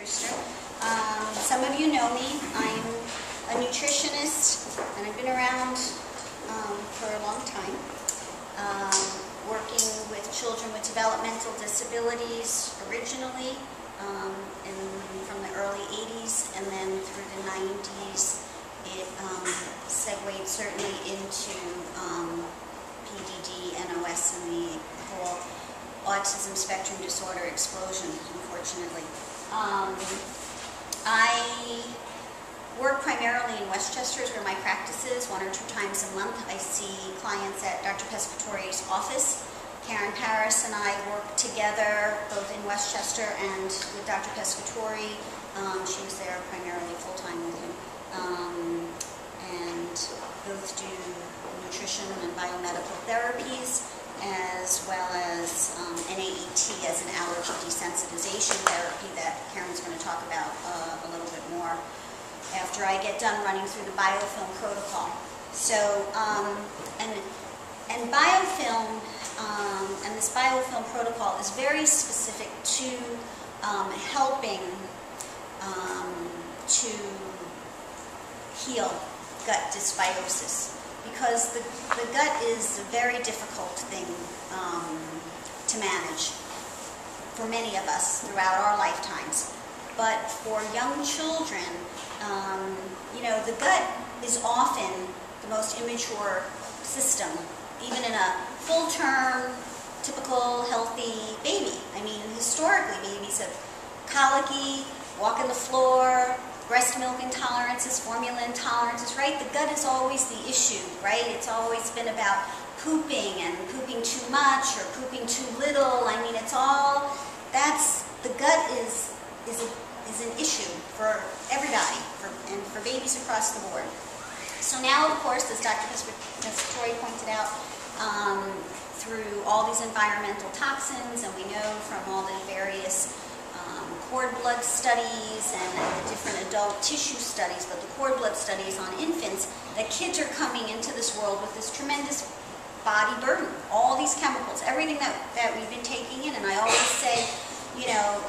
Brewster. Some of you know me. I'm a nutritionist, and I've been around for a long time, working with children with developmental disabilities originally, from the early 80s, and then through the 90s. It segued certainly into PDD, NOS, and the whole autism spectrum disorder explosion, unfortunately. I work primarily in Westchester, is where my practice is. 1 or 2 times a month I see clients at Dr. Pescatori's office. Karen Paris and I work together both in Westchester and with Dr. Pescatori. She was there primarily full-time with him. And both do nutrition and biomedical therapies, as well as NAET as an allergy desensitization therapy that Karen's going to talk about a little bit more after I get done running through the biofilm protocol. So, and biofilm, and this biofilm protocol is very specific to helping to heal gut dysbiosis, because the gut is a very difficult thing to manage for many of us throughout our lifetimes. But for young children, you know, the gut is often the most immature system, even in a full-term, typical, healthy baby. I mean, historically, babies have colicky, walk on the floor, breast milk intolerances, formula intolerances, right? The gut is always the issue, right? It's always been about pooping and pooping too much or pooping too little. I mean, it's all, the gut is an issue for everybody, and for babies across the board. So now, of course, as Dr. Pescatori pointed out, through all these environmental toxins, and we know from all the various cord blood studies and the different adult tissue studies, but the cord blood studies on infants, that kids are coming into this world with this tremendous body burden, all these chemicals, everything that we've been taking in. And I always say, you know,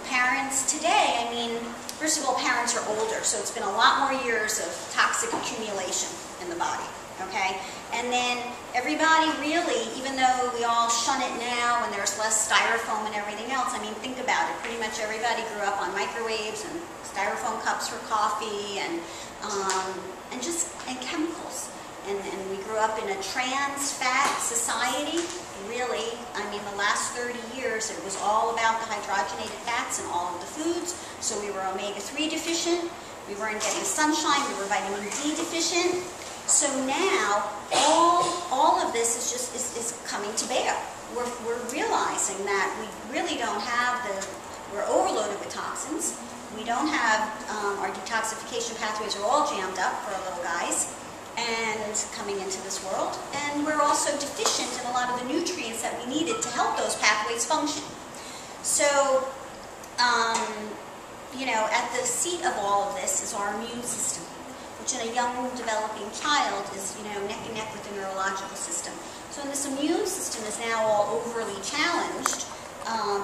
parents today, I mean, first of all, parents are older, so it's been a lot more years of toxic accumulation in the body, okay? And then everybody really, even though we all shun it now and there's less styrofoam and everything else, I mean, think about it. Pretty much everybody grew up on microwaves and styrofoam cups for coffee and chemicals. And we grew up in a trans fat society. Really, I mean, the last 30 years, it was all about the hydrogenated fats in all of the foods. So we were omega-3 deficient, we weren't getting sunshine, we were vitamin D deficient. So now, all of this is coming to bear. We're realizing that we really don't have we're overloaded with toxins. We don't have, our detoxification pathways are all jammed up for our little guys and coming into this world. And we're also deficient in a lot of the nutrients that we needed to help those pathways function. So, you know, at the seat of all of this is our immune system, which in a young developing child is, you know, neck and neck with the neurological system. So this immune system is now all overly challenged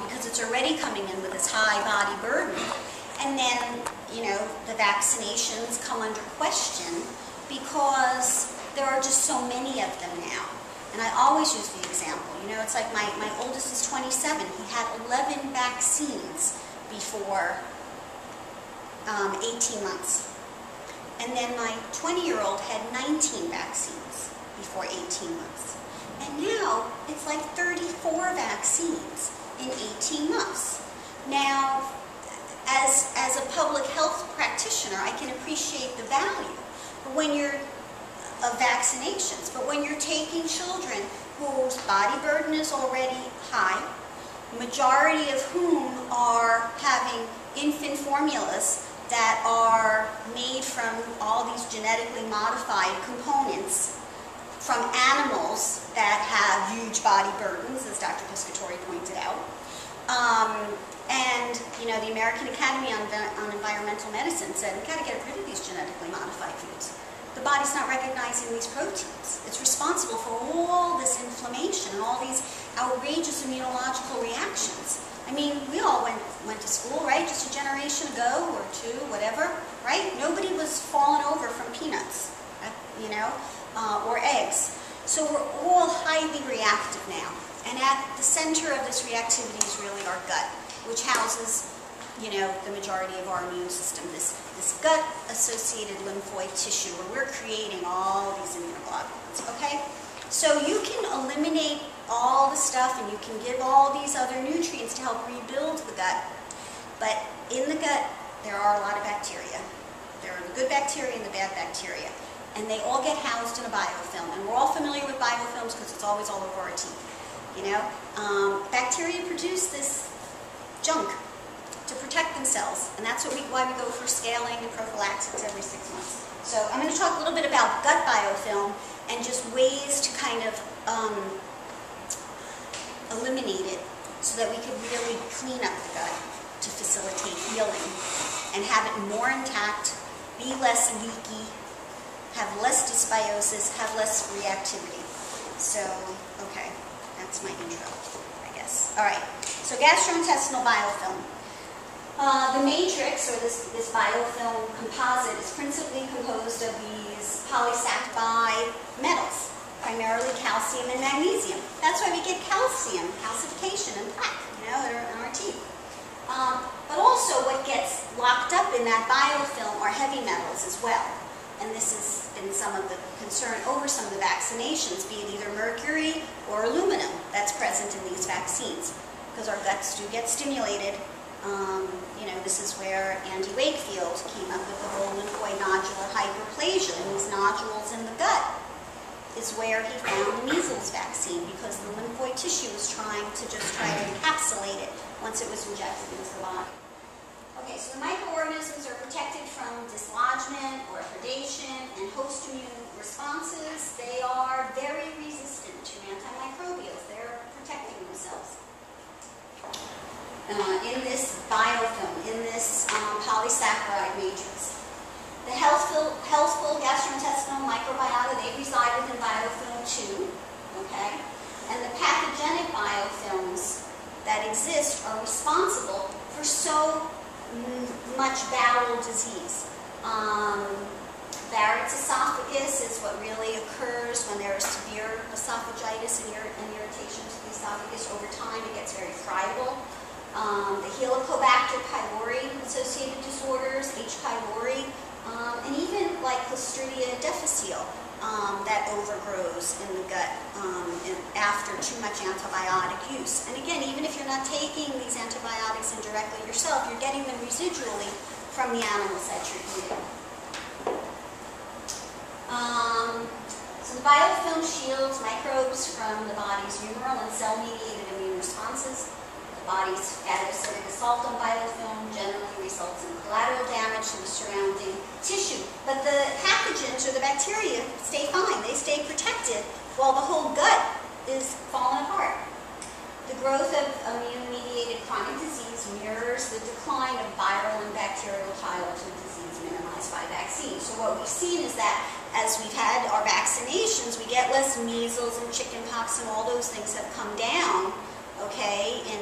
because it's already coming in with this high body burden. And then, you know, the vaccinations come under question because there are just so many of them now. And I always use the example, you know, it's like my oldest is 27. He had 11 vaccines before 18 months. And then my 20-year-old had 19 vaccines before 18 months. And now it's like 34 vaccines in 18 months. Now, as a public health practitioner, I can appreciate the value. But when you're of vaccinations, but when you're taking children whose body burden is already high, majority of whom are having infant formulas that are made from all these genetically modified components from animals that have huge body burdens, as Dr. Pescatori pointed out. And, you know, the American Academy on Environmental Medicine said, we've got to get rid of these genetically modified foods. The body's not recognizing these proteins. It's responsible for all this inflammation and all these outrageous immunological reactions. I I mean, we all went to school, right? Just a generation ago or two, whatever, right? Nobody was falling over from peanuts, you know, or eggs. So we're all highly reactive now. And at the center of this reactivity is really our gut, which houses, you know, the majority of our immune system. This gut-associated lymphoid tissue where we're creating all these immunoglobulins, okay? So you can eliminate all the stuff and you can give all these other nutrients to help rebuild the gut. But in the gut, there are a lot of bacteria. There are the good bacteria and the bad bacteria. And they all get housed in a biofilm. And we're all familiar with biofilms because it's always all over our teeth. You know, bacteria produce this junk to protect themselves. And that's why we go for scaling and prophylaxis every 6 months. So I'm going to talk a little bit about gut biofilm and just ways to kind of eliminate it so that we can really clean up the gut to facilitate healing and have it more intact, be less leaky, have less dysbiosis, have less reactivity. So, okay, that's my intro, I guess. All right, so gastrointestinal biofilm. The matrix, or this biofilm composite, is principally composed of these polysaccharide metals, primarily calcium and magnesium. That's why we get calcium, calcification, and plaque, you know, in our teeth. But also what gets locked up in that biofilm are heavy metals as well. And this has been some of the concern over some of the vaccinations, be it either mercury or aluminum that's present in these vaccines, because our guts do get stimulated. You know, this is where Andy Wakefield came up with the whole lymphoid nodular hyperplasia, and these nodules in the gut is where he found the measles vaccine, because the lymphoid tissue was trying to encapsulate it once it was injected into the body. Okay, so the microorganisms are protected from dislodgement or predation and host immune responses. They are very resistant to antimicrobials. They're protecting themselves. In this biofilm, in this polysaccharide matrix. The healthful gastrointestinal microbiota, they reside within biofilm 2, okay? And the pathogenic biofilms that exist are responsible for so much bowel disease. Barrett's esophagus is what really occurs when there is severe esophagitis and irritation to the esophagus. Over time, it gets very friable. The Helicobacter pylori associated disorders, H. pylori, and even like Clostridia difficile that overgrows in the gut after too much antibiotic use. And again, even if you're not taking these antibiotics indirectly yourself, you're getting them residually from the animals that you're eating. So the biofilm shields microbes from the body's humoral and cell-mediated immune responses. The body's acidic assault on biofilm generally results in collateral damage to the surrounding tissue. But the pathogens or the bacteria stay fine. They stay protected while the whole gut is falling apart. The growth of immune-mediated chronic disease mirrors the decline of viral and bacterial childhood disease minimized by vaccines. So what we've seen is that as we've had our vaccinations, we get less measles and chickenpox and all those things have come down, okay, in